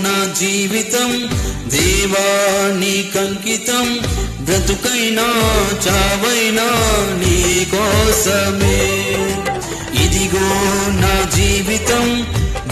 నా జీవితం దేవా నీకంకితం, బ్రతుకైనా చావైనా నీ కోసమే. ఇదిగో నా జీవితం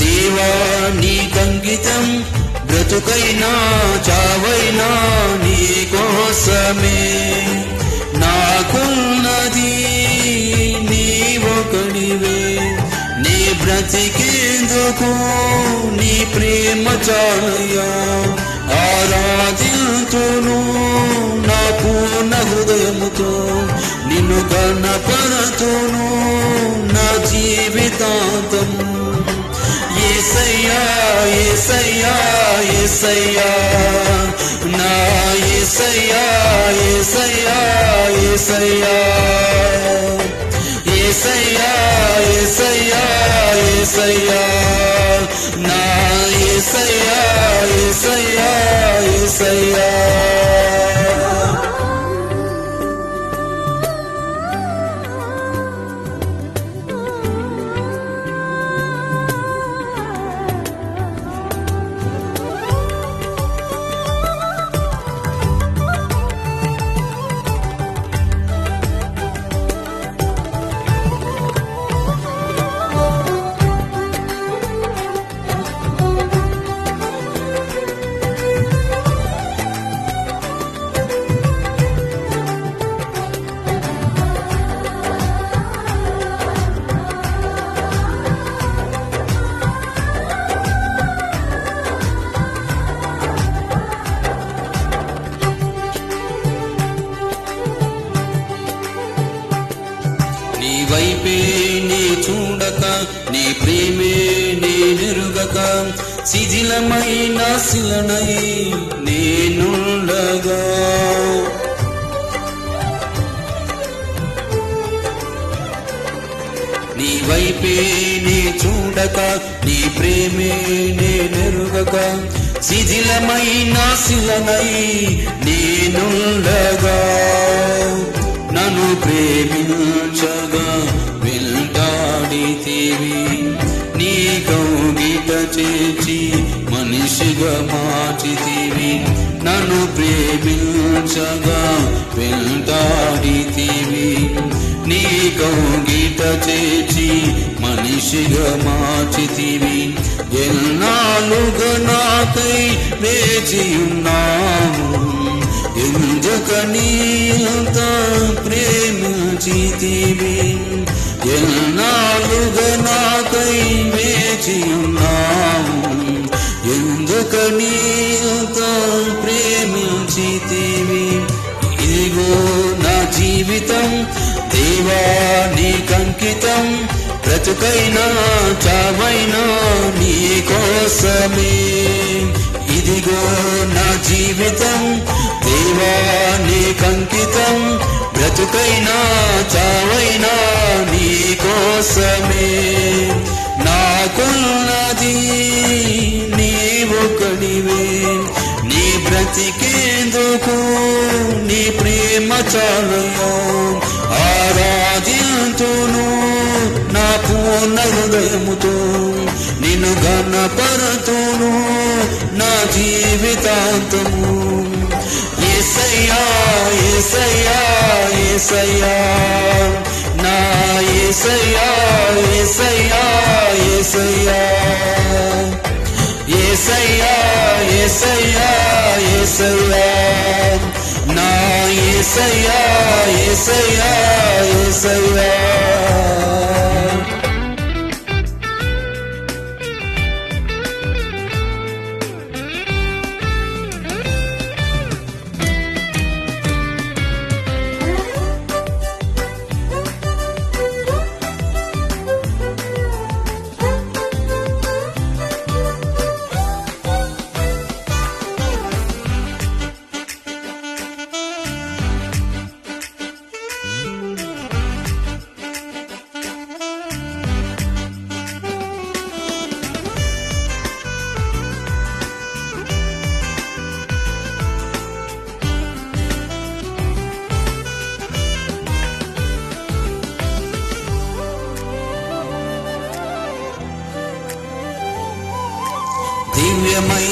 దేవా నీకంకితం, బ్రతుకైనా చావైనా నీ కోసమే. నాకున్నది నీవొకడివే, నీ బ్రతికేందుకు నీ ప్రేమ చాలయ్యా. ఆరాధింతును నా పూర్ణ హృదయముతో, నిన్ను గణపరతును నా జీవితాంతము. యేసయ్యా యేసయ్యా యేసయ్యా నా యేసయ్యా యేసయ్యా యేసయ్యా యేసయ్యా యేసయ్యా యేసయ్యా నా యేసయ్యా యేసయ్యా యేసయ్యా. నీ వైపే నీ చూడక, నీ ప్రేమే నీ నెరుగక, శిథిలమైన శిలనై నేనుండగా. నీ వైపే నీ చూడక, నీ ప్రేమే నీ నెరుగక, శిథిలమైన శిలనై నేనుండగా. నన్ను ప్రేమించగా వెంటాడితివి, నీ కౌగిట చేర్చి మనిషిగా మార్చితివి. నన్ను ప్రేమించగా వెంటాడితివి, నీ కౌగిట చేర్చి మనిషిగా మార్చితివి. ఎన్నాళ్ళుగా నాకై వేచియున్నావు, ఎందుకని అంత ప్రేమించితివి. ఎన్నాళ్ళుగా నాకై వేచియున్నావు, ఎందుకని అంత ప్రేమించితివి. ఇదిగో నా జీవితం దేవా నీకంకితం, బ్రతుకైనా చావైనా నీ కోసమే. ఇదిగో నా జీవితం దేవా నీకంకితం, బ్రతుకైనా చావైనా నీ కోసమే. నాకున్నది నీవొకడివే, నీ బ్రతికేందుకు నీ ప్రేమ చాలయ్యా. ఆరాధింతును నా పూర్ణ హృదయముతో, నిన్ను గణపరతును నా జీవితాంతము. యేసయ్యా యేసయ్యా యేసయ్యా నా యేసయ్యా యేసయ్యా యేసయ్యా యేసయ్యా యేసయ్యా యేసయ్యా నా యేసయ్యా యేసయ్యా యేసయ్యా.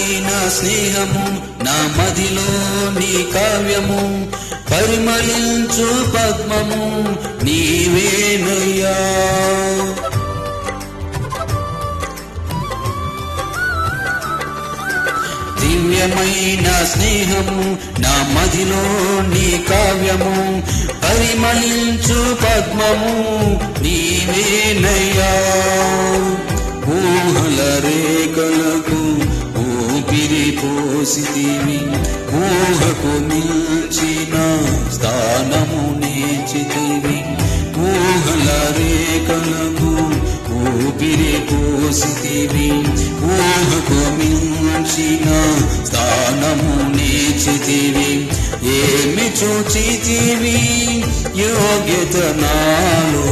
దివ్యమైన స్నేహము నా మదిలో నీ కావ్యము పరిమళించు పద్మము నీవేనయ్యా. దివ్యమైన స్నేహము నా మదిలో నీ కావ్యము పరిమళించు పద్మము నీవేనయ్యా. ఊహల రేఖలకు ఊపిరి పోసితివి, ఊహకు మించిన స్థానము నేర్చితివి. ఊహల రేఖలకు ఊపిరి పోసితివి, ఊహకు మించిన స్థానము నేర్చితివి. ఏమి చూచితివి యోగ్యత నాలో,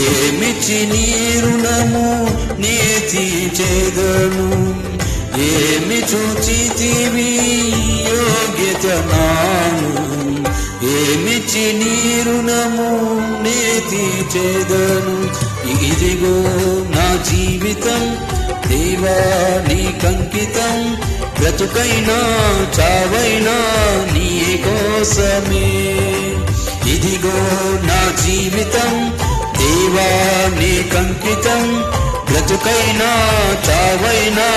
ఏమిచ్చి నీ రుణము నే తీర్చెదను. ఏమి చూచితివి యోగ్యత నాలో, ఏమిచ్చి నీ రుణము నే తీర్చెదను. ఇదిగో నా జీవితం దేవా నీకంకితం, బ్రతుకైనా చావైనా నీ కోసమే. ఇదిగో నా జీవితం దేవా నీకంకితం, బ్రతుకైనా చావైనా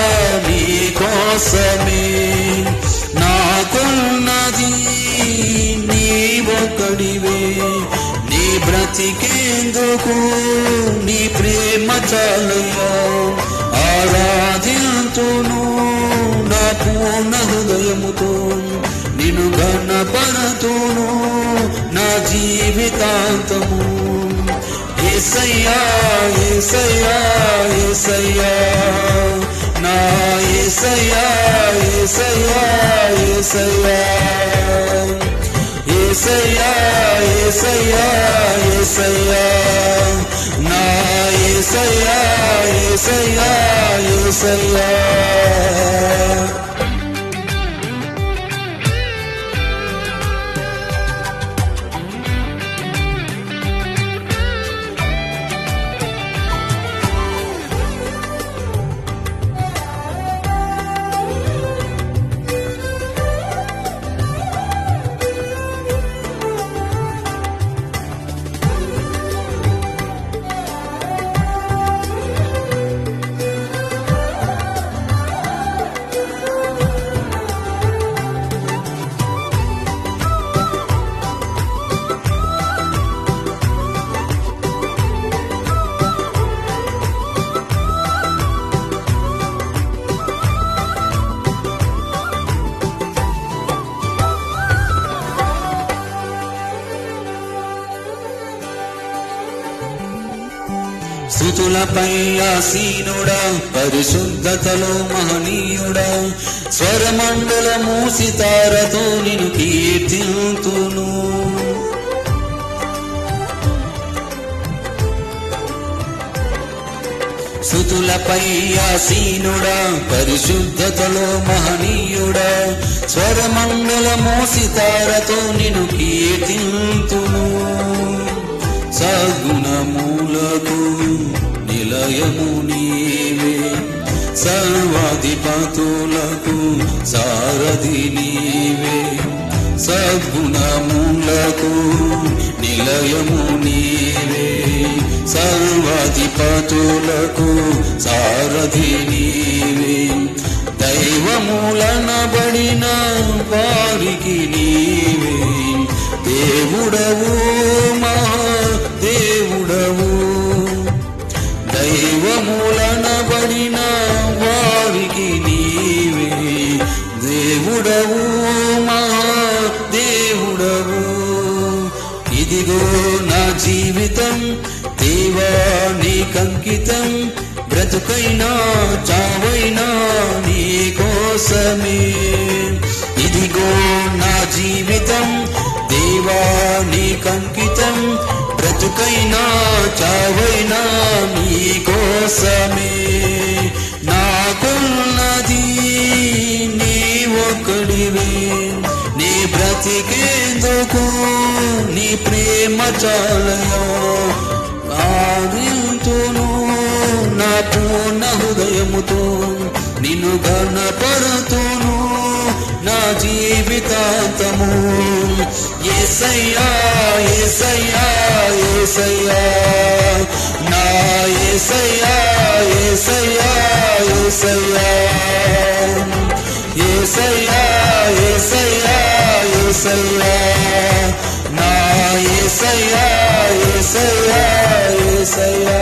నీ కోసమే. నాకున్నది నీ ఒక్కడివే, నీ బ్రతికేందుకు నీ ప్రేమ చాలయ్యా. ఆరాధింతును నా పూర్ణ హృదయముతో, నిన్ను ఘనపరతును నా జీవితాంతము. యేసయ్యా యేసయ్యా యేసయ్యా నా యేసయ్యా యేసయ్యా యేసయ్యా యేసయ్యా యేసయ్యా యేసయ్యా నా యేసయ్యా యేసయ్యా యేసయ్యా. స్తుతులపై ఆసీనుడా, పరిశుద్ధతలో మహనీయుడా, స్వరమండలము సితారతో నిన్ను కీర్తింతును. స్తుతులపై ఆసీనుడా, పరిశుద్ధతలో మహనీయుడా, స్వరమండలము సితారతో నిన్ను కీర్తింతును. సద్గుణములకు నిలయము నీవే, సర్వాధిపతులకు సారథి నీవే. సద్గుణములకు నిలయము నీవే, సర్వాధిపతులకు సారథి నీవే. దైవములనబడిన వారికి నీవే దేవుడవు, మహాదేవుడవు. దైవములనబడిన వారికి నీవే దేవుడవు, మహాదేవుడవు. ఇదిగో నా జీవితం దేవా నీకంకితం, బ్రతుకైనా చావైనా నీ కోసమే. ఇదిగో నా జీవితం దేవా నీకంకితం, బ్రతుకైనా చావైనా నీ కోసమే. నాకున్నది నీ ఒక్కడివే, నీ బ్రతికేందుకు నీ ప్రేమ చాలయో. ఆదింతును నా పూర్ణ హృదయముతో, నిన్ను ఘనపడుతును నా జీవితాంతము. యేసయ్యా యేసయ్యా యేసయ్యా నా యేసయ్యా యేసయ్యా యేసయ్యా యేసయ్యా యేసయ్యా యేసయ్యా నా యేసయ్యా యేసయ్యా యేసయ్యా